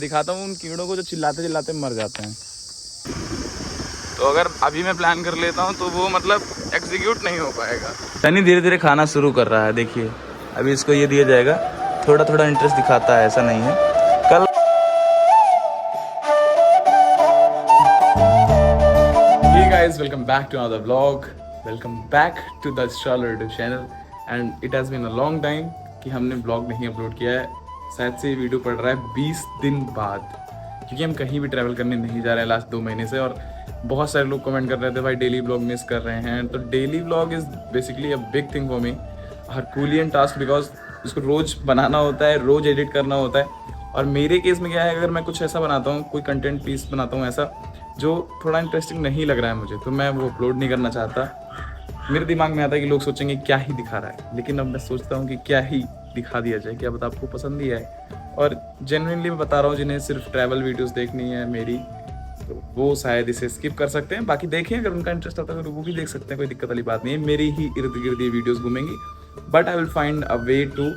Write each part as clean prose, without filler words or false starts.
दिखाता हूँ उन कीड़ों को जो चिल्लाते चिल्लाते मर जाते हैं। तो अगर अभी मैं प्लान कर लेता हूँ तो वो मतलब एग्जीक्यूट नहीं हो पाएगा। सनी धीरे धीरे खाना शुरू कर रहा है, देखिए अभी इसको ये दिया जाएगा। थोड़ा थोड़ा इंटरेस्ट दिखाता है, ऐसा नहीं है। कल Hey guys, welcome back to another vlog. Welcome back to the Astrologer YouTube channel. And it has been a long time कि हमने vlog नहीं अपलोड किया है। शायद से ये वीडियो पड़ रहा है 20 दिन बाद, क्योंकि हम कहीं भी ट्रैवल करने नहीं जा रहे हैं लास्ट 2 महीने से। और बहुत सारे लोग कमेंट कर रहे थे भाई डेली व्लॉग मिस कर रहे हैं। तो daily vlog is basically a big thing for me, herculean task, because इसको रोज़ बनाना होता है, रोज़ एडिट करना होता है। और मेरे केस में क्या है, अगर मैं कुछ ऐसा बनाता हूँ, कोई कंटेंट पीस बनाता हूँ ऐसा जो थोड़ा इंटरेस्टिंग नहीं लग रहा है मुझे, तो मैं वो अपलोड नहीं करना चाहता। मेरे दिमाग में आता है कि लोग सोचेंगे क्या ही दिखा रहा है, लेकिन अब मैं सोचता हूँ कि क्या ही दिखा दिया जाए, क्या पता आपको पसंद ही आए। और जेन्युइनली मैं बता रहा हूँ, जिन्हें सिर्फ ट्रैवल वीडियोस देखनी है मेरी, तो वो शायद इसे स्किप कर सकते हैं। बाकी देखें, अगर उनका इंटरेस्ट आता है तो वो भी देख सकते हैं, कोई दिक्कत वाली बात नहीं है। मेरी ही इर्द गिर्द ये वीडियोज़ घूमेंगी, but I will find a way to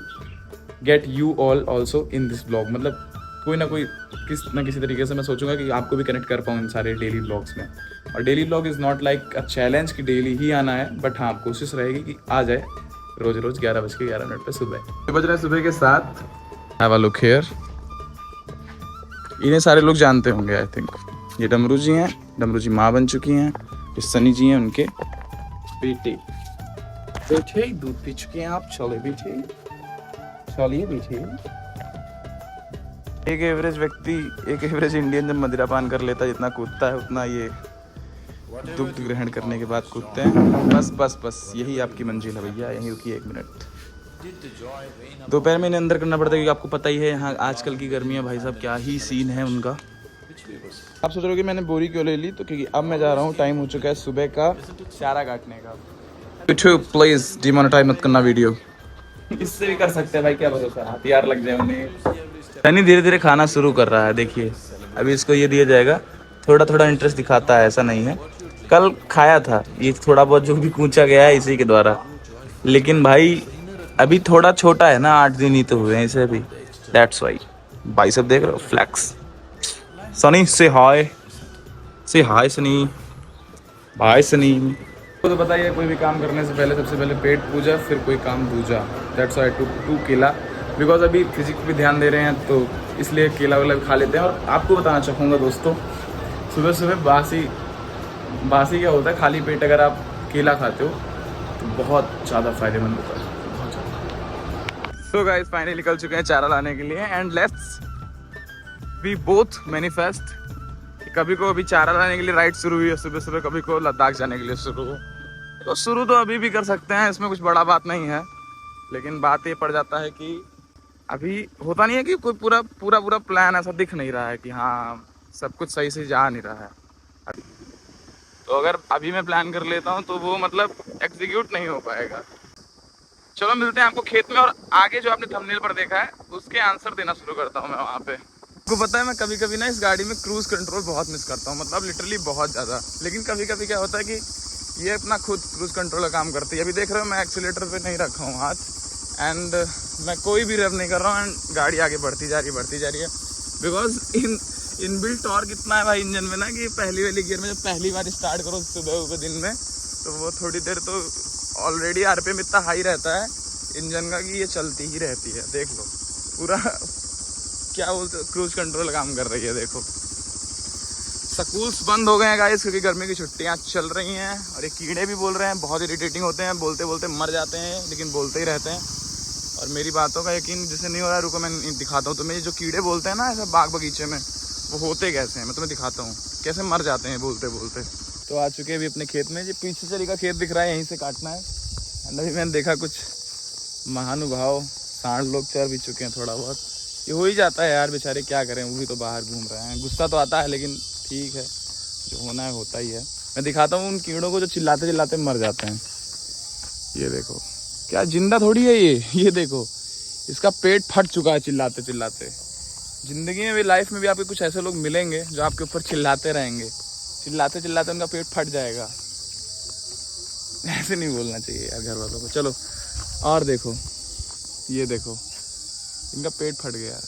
get you all also in this blog. मतलब कोई ना कोई किसी तरीके से मैं सोचूंगा कि आपको भी कनेक्ट कर पाऊँ इन सारे डेली ब्लॉग्स में। और daily blog is not like a challenge कि डेली ही आना है, बट हाँ कोशिश रहेगी कि आ जाए रोज़ रोज़ 11:11 पे सुबह। बज रहे हैं सुबह के 7। Have a look here. इन्हें सारे लोग जानते होंगे आई थिंक। ये डमरू जी हैं, डमरू जी माँ बन चुकी हैं। ये सनी जी हैं, उनके बेटे। बेटे दूध पी चुके हैं आप, चले बेटे, चलिए बेटे। एक एवरेज व्यक्ति, एक एवरेज इंडियन जब मदिरा पान कर लेता है, जितना कूदता है उतना ये दुग्ध ग्रहण करने के बाद कूदते हैं। बस बस बस यही आपकी मंजिल है भैया, यहीं रुकिए 1 मिनट। दोपहर में इन्हें अंदर करना पड़ता है, क्योंकि आपको पता ही है यहाँ आजकल की गर्मी है भाई साहब, क्या ही सीन है उनका। आप सोच रहे हो कि मैंने बोरी क्यों ले ली, तो क्योंकि अब मैं जा रहा हूँ, टाइम हो चुका है सुबह का चारा काटने का। प्लीज डिमोनेटाइज मत करना वीडियो। इससे भी कर सकते हैं भाई, क्या भरोसा, हथियार लग जाए उन्हें। सनी धीरे धीरे खाना शुरू कर रहा है, देखिए अभी इसको ये दिया जाएगा। थोड़ा थोड़ा इंटरेस्ट दिखाता है, ऐसा नहीं है। कल खाया था ये थोड़ा बहुत जो भी कूचा गया है इसी के द्वारा, लेकिन भाई अभी थोड़ा छोटा है ना, 8 दिन ही तो हुए हैं इसे अभी, दैट्स वाई। भाई सब देख रहे हो, फ्लैक्स। सनी से हाय, से हाय सनी, भाई सनी। तो बताइए, कोई भी काम करने से पहले सबसे पहले पेट पूजा, फिर कोई काम दूजा। दैट्स व्हाई टू केला, बिकॉज अभी फिजिक्स पे ध्यान दे रहे हैं, तो इसलिए केला वेला खा लेते हैं। और आपको बताना चाहूँगा दोस्तों, सुबह सुबह बासी क्या होता है, खाली पेट अगर आप केला खाते हो तो बहुत ज़्यादा फायदेमंद होता है, बहुत ज़्यादा। सो गाइस फाइनली निकल चुके हैं चारा लाने के लिए, and let's we both manifest. कभी को अभी चारा लाने के लिए राइड शुरू हुई है सुबह सुबह, कभी को लद्दाख जाने के लिए शुरू हो। तो शुरू तो अभी भी कर सकते हैं, इसमें कुछ बड़ा बात नहीं है। लेकिन बात ये पड़ जाता है कि अभी होता नहीं है कि कोई पूरा प्लान ऐसा दिख नहीं रहा है कि हाँ सब कुछ सही से जा नहीं रहा है। तो अगर अभी मैं प्लान कर लेता हूँ तो वो मतलब एग्जीक्यूट नहीं हो पाएगा। चलो मिलते हैं आपको खेत में, और आगे जो आपने थंबनेल पर देखा है उसके आंसर देना शुरू करता हूँ मैं वहाँ पे। आपको पता है मैं कभी कभी ना इस गाड़ी में क्रूज कंट्रोल बहुत मिस करता हूँ, मतलब लिटरली बहुत ज़्यादा। लेकिन कभी कभी क्या होता है कि ये अपना खुद क्रूज कंट्रोल का काम करती है। अभी देख रहे हो मैं एक्सीलेटर पे नहीं रखा हूँ हाथ, एंड मैं कोई भी रेव नहीं कर रहा हूँ, एंड गाड़ी आगे बढ़ती जा रही है। बिकॉज इनबिल्ट टॉर्क इतना है भाई इंजन में ना, कि पहली वाली गियर में जब पहली बार स्टार्ट करो सुबह दिन में, तो वो थोड़ी देर तो ऑलरेडी आरपीएम इतना हाई रहता है इंजन का कि ये चलती ही रहती है। देख लो पूरा क्या बोलते हो, क्रूज कंट्रोल काम कर रही है। देखो स्कूल्स बंद हो गए हैं गाइस, क्योंकि गर्मी की छुट्टियां चल रही हैं। और ये कीड़े भी बोल रहे हैं, बहुत इरिटेटिंग होते हैं, बोलते बोलते मर जाते हैं, लेकिन बोलते ही रहते हैं। और मेरी बातों का यकीन जिसे नहीं हो रहा है, रुको मैं दिखाता हूँ तुम्हें। जो कीड़े बोलते हैं ना ऐसा बाग बगीचे में, वो होते कैसे हैं मैं तुम्हें दिखाता हूँ, कैसे मर जाते हैं बोलते बोलते। तो आ चुके हैं अभी अपने खेत में, जो पीछे चली का खेत दिख रहा है, यहीं से काटना है। एंड अभी मैंने देखा कुछ महानुभाव सांड लोग चढ़ भी चुके हैं थोड़ा बहुत। ये हो ही जाता है यार, बेचारे क्या करें, वो भी तो बाहर घूम रहे हैं। गुस्सा तो आता है, लेकिन ठीक है, जो होना है होता ही है। मैं दिखाता हूँ उन कीड़ों को जो चिल्लाते चिल्लाते मर जाते हैं। ये देखो, क्या जिंदा थोड़ी है ये देखो, इसका पेट फट चुका है चिल्लाते चिल्लाते। जिंदगी में भी, लाइफ में भी आपके कुछ ऐसे लोग मिलेंगे जो आपके ऊपर चिल्लाते रहेंगे, चिल्लाते चिल्लाते उनका पेट फट जाएगा। ऐसे नहीं बोलना चाहिए यार घर वालों को। चलो और देखो, ये देखो इनका पेट फट गया।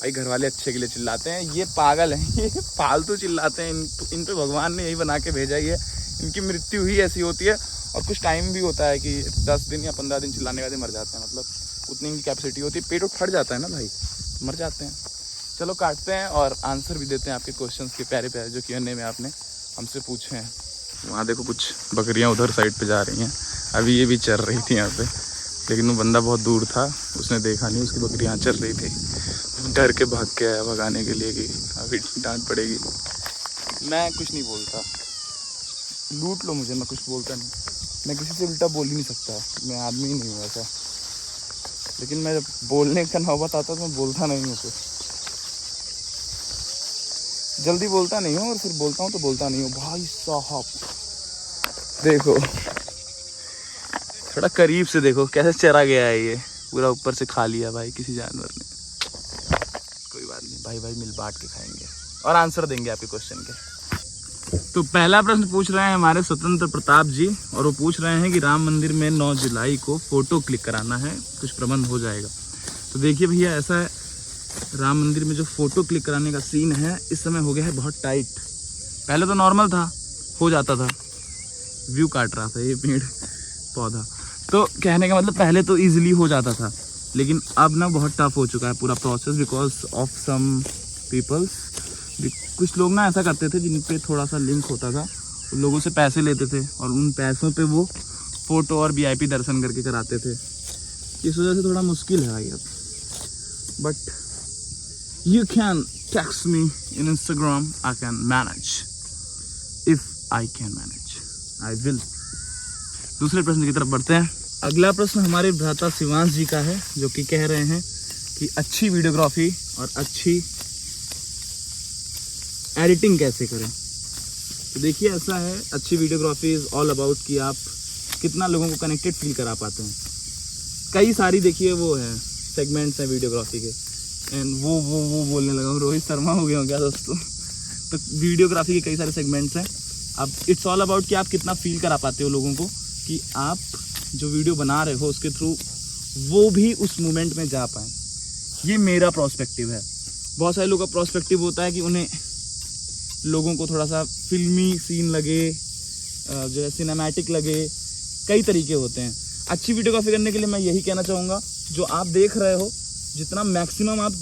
भाई घर वाले अच्छे के लिए चिल्लाते हैं, ये पागल हैं, ये फालतू चिल्लाते हैं। इन पे भगवान ने यही बना के भेजा ही है, इनकी मृत्यु ही ऐसी होती है। और कुछ टाइम भी होता है कि 10 दिन या 15 दिन चिल्लाने के बाद मर जाते हैं, मतलब उतनी इनकी कैपेसिटी होती है। पेट फट जाता है ना भाई, मर जाते हैं। चलो काटते हैं और आंसर भी देते हैं आपके क्वेश्चंस के, प्यारे प्यारे जो Q&A में आपने हमसे पूछे हैं। वहाँ देखो कुछ बकरियाँ उधर साइड पे जा रही हैं, अभी ये भी चर रही थी यहाँ पे, लेकिन वो बंदा बहुत दूर था, उसने देखा नहीं, उसकी बकरी यहाँ चल रही थी। डर के भाग के आया भगाने के लिए कि अभी डांट पड़ेगी। मैं कुछ नहीं बोलता, लूट लो मुझे, मैं कुछ बोलता नहीं, मैं किसी से उल्टा बोल ही नहीं सकता, मैं आदमी ही नहीं हूँ ऐसा। लेकिन मैं जब बोलने का नौबत आता तो मैं बोलता नहीं हूँ, फिर जल्दी बोलता नहीं हूँ, और फिर बोलता हूँ तो बोलता नहीं हूँ। भाई साहब देखो, थोड़ा करीब से देखो कैसे चरा गया है, ये पूरा ऊपर से खा लिया भाई किसी जानवर ने। कोई बात नहीं, भाई भाई मिल बांट के खाएंगे और आंसर देंगे आपके क्वेश्चन के। तो पहला प्रश्न पूछ रहे हैं हमारे स्वतंत्र प्रताप जी, और वो पूछ रहे हैं कि राम मंदिर में 9 जुलाई को फोटो क्लिक कराना है, कुछ प्रबंध हो जाएगा? तो देखिए भैया, ऐसा है, राम मंदिर में जो फोटो क्लिक कराने का सीन है इस समय हो गया है बहुत टाइट। पहले तो नॉर्मल था, हो जाता था, व्यू काट रहा था ये पेड़ पौधा, तो कहने का मतलब पहले तो इजीली हो जाता था, लेकिन अब ना बहुत टफ हो चुका है पूरा process, because of some peoples. कुछ लोग ना ऐसा करते थे जिन पे थोड़ा सा लिंक होता था, उन लोगों से पैसे लेते थे और उन पैसों पे वो फोटो और VIP दर्शन करके कराते थे। इस वजह से थोड़ा मुश्किल है भाई अब, but you can text me in Instagram, I can manage, if I can manage I will. दूसरे प्रश्न की तरफ बढ़ते हैं। अगला प्रश्न हमारे भ्राता शिवांश जी का है, जो कि कह रहे हैं कि अच्छी वीडियोग्राफी और अच्छी एडिटिंग कैसे करें। तो देखिए ऐसा है, अच्छी वीडियोग्राफी इज़ ऑल अबाउट कि आप कितना लोगों को कनेक्टेड फील करा पाते हैं। कई सारी देखिए वो है सेगमेंट्स हैं वीडियोग्राफी के, एंड वो बोलने लगा हूँ, रोहित शर्मा हो गया हूँ क्या दोस्तों। तो वीडियोग्राफी के कई सारे सेगमेंट्स हैं। अब इट्स ऑल अबाउट कि आप कितना फील करा पाते हो लोगों को कि आप जो वीडियो बना रहे हो उसके थ्रू वो भी उस मोमेंट में जा पाएँ। ये मेरा प्रोस्पेक्टिव है। बहुत सारे लोगों का प्रोस्पेक्टिव होता है कि उन्हें लोगों को थोड़ा सा फिल्मी सीन लगे, जो है सिनेमैटिक लगे, कई तरीके होते हैं। अच्छी वीडियोग्राफी करने के लिए मैं यही कहना चाहूँगा, जो आप देख रहे हो जितना मैक्सिमम आप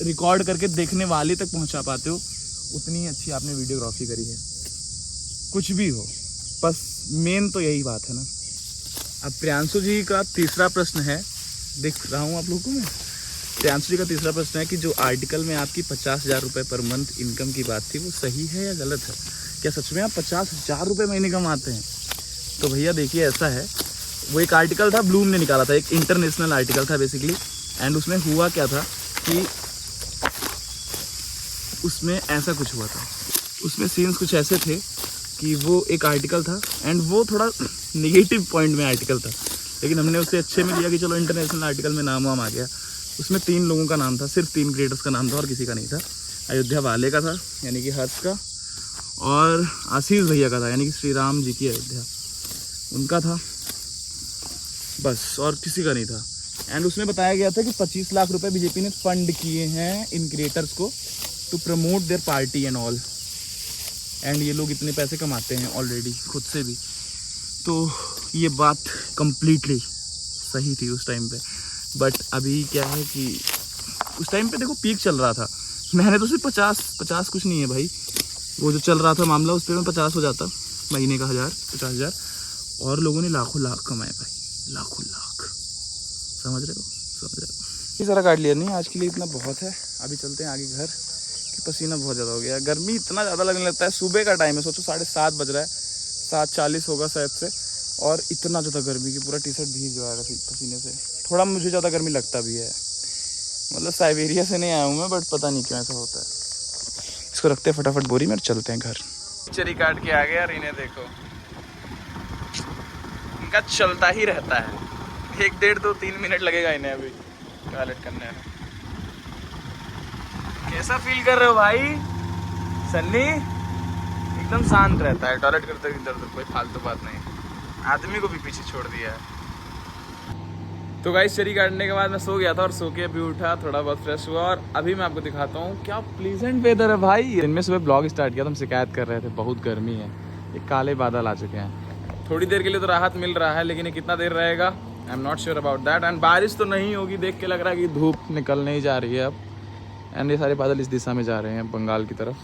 रिकॉर्ड करके देखने वाले तक पहुँचा पाते हो, उतनी ही अच्छी आपने वीडियोग्राफी करी है। कुछ भी हो, बस मेन तो यही बात है ना। अब प्रियांशु जी का तीसरा प्रश्न है, देख रहा हूँ आप लोगों को मैं। प्रियांशु जी का तीसरा प्रश्न है कि जो आर्टिकल में आपकी 50,000 रुपये पर मंथ इनकम की बात थी, वो सही है या गलत है? क्या सच में आप 50,000 रुपये महीने कमाते हैं? तो भैया देखिए ऐसा है, वो एक आर्टिकल था, ब्लूम ने निकाला था, एक इंटरनेशनल आर्टिकल था बेसिकली। एंड उसमें हुआ क्या था कि उसमें ऐसा कुछ हुआ था, उसमें सीन्स कुछ ऐसे थे कि वो एक आर्टिकल था एंड वो थोड़ा नेगेटिव पॉइंट में आर्टिकल था, लेकिन हमने उसे अच्छे में लिया कि चलो इंटरनेशनल आर्टिकल में नाम वाम आ गया। उसमें 3 लोगों का नाम था, सिर्फ 3 क्रिएटर्स का नाम था और किसी का नहीं था। अयोध्या वाले का था यानी कि हर्ष का, और आशीष भैया का था यानी कि श्री राम जी की अयोध्या, उनका था बस, और किसी का नहीं था। एंड उसमें बताया गया था कि 25 लाख रुपए बीजेपी ने फंड किए हैं इन क्रिएटर्स को to promote their party and all. And ये लोग इतने पैसे कमाते हैं ऑलरेडी खुद से भी। तो ये बात कम्प्लीटली सही थी उस टाइम पे, बट अभी क्या है कि उस टाइम पे देखो पीक चल रहा था, मैंने तो सिर्फ 50 कुछ नहीं है भाई, वो जो चल रहा था मामला उस पर मैं 50 हो जाता महीने का, 50,000, और लोगों ने लाखों लाख कमाए भाई, लाखों लाख। समझ रहे हो? ये सारा काट लिया नहीं, आज के लिए इतना बहुत है। अभी चलते हैं आगे घर, कि पसीना बहुत ज़्यादा हो गया, गर्मी इतना ज़्यादा लगने लगता है। सुबह का टाइम है, सोचो 7:30 बज रहा है, 7:40 होगा शायद से, और इतना ज़्यादा गर्मी की पूरा टी-शर्ट भीग जाएगा पसीने से। थोड़ा मुझे ज़्यादा गर्मी लगता भी है, मतलब साइबेरिया से नहीं आया हूँ मैं, बट पता नहीं क्यों ऐसा होता है। इसको रखते हैं फटाफट बोरी में और चलते हैं घर। चरी काट के आ गया और इन्हें देखो, इनका चलता ही रहता है, 1, 1.5, 2, 3 मिनट लगेगा इन्हें अभी टॉयलेट करने में। कैसा फील कर रहे हो भाई? सन्नी एकदम शांत रहता है, टॉयलेट करते इधर उधर, कोई फालतू बात नहीं, आदमी को भी पीछे छोड़ दिया है। तो गाइस चरी काटने के बाद मैं सो गया था और सो के अभी उठा, थोड़ा बहुत फ्रेश हुआ और अभी मैं आपको दिखाता हूँ क्या प्लीजेंट वेदर है भाई। दिन में सुबह ब्लॉग स्टार्ट किया तो हम शिकायत कर रहे थे बहुत गर्मी है, ये काले बादल आ चुके हैं। थोड़ी देर के लिए तो राहत मिल रहा है लेकिन ये कितना देर रहेगा I am not sure about that. And बारिश तो नहीं होगी, देख के लग रहा है कि धूप निकलने ही जा रही है अब। एंड ये सारे बादल इस दिशा में जा रहे हैं बंगाल की तरफ।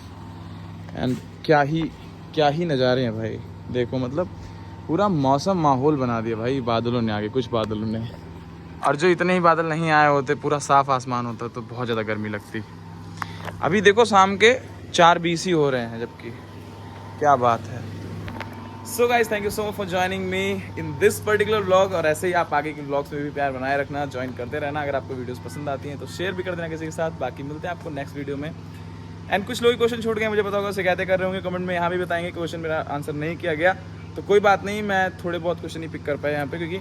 एंड क्या ही नज़ारे हैं भाई, देखो मतलब पूरा मौसम माहौल बना दिया भाई बादलों ने, आगे कुछ बादलों ने। और जो इतने ही बादल नहीं आए होते, पूरा साफ आसमान होता तो बहुत ज़्यादा गर्मी लगती। अभी देखो शाम के 4:20 ही हो रहे हैं, जबकि क्या बात है। So guys thank you so much for joining me in this particular vlog. और ऐसे ही आप आगे के व्लॉग्स में भी प्यार बनाए रखना, ज्वाइन करते रहना। अगर आपको वीडियोस पसंद आती हैं तो शेयर भी कर देना किसी के साथ। बाकी मिलते हैं आपको नेक्स्ट वीडियो में। एंड कुछ लोग क्वेश्चन छूट गए, मुझे पता होगा शिकायतें कर रहे होंगे कमेंट में, यहाँ भी बताएंगे क्वेश्चन मेरा आंसर नहीं किया गया तो कोई बात नहीं, मैं थोड़े बहुत क्वेश्चन ही पिक कर पाया यहाँ पे क्योंकि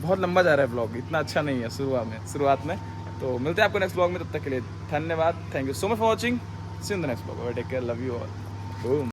बहुत लंबा जा रहा है ब्लॉग, इतना अच्छा नहीं है शुरुआत में। तो मिलते हैं आपको नेक्स्ट ब्लॉग में, तब तक के लिए धन्यवाद। Thank you so much for watching, see you in the next blog, take care, love you all, boom.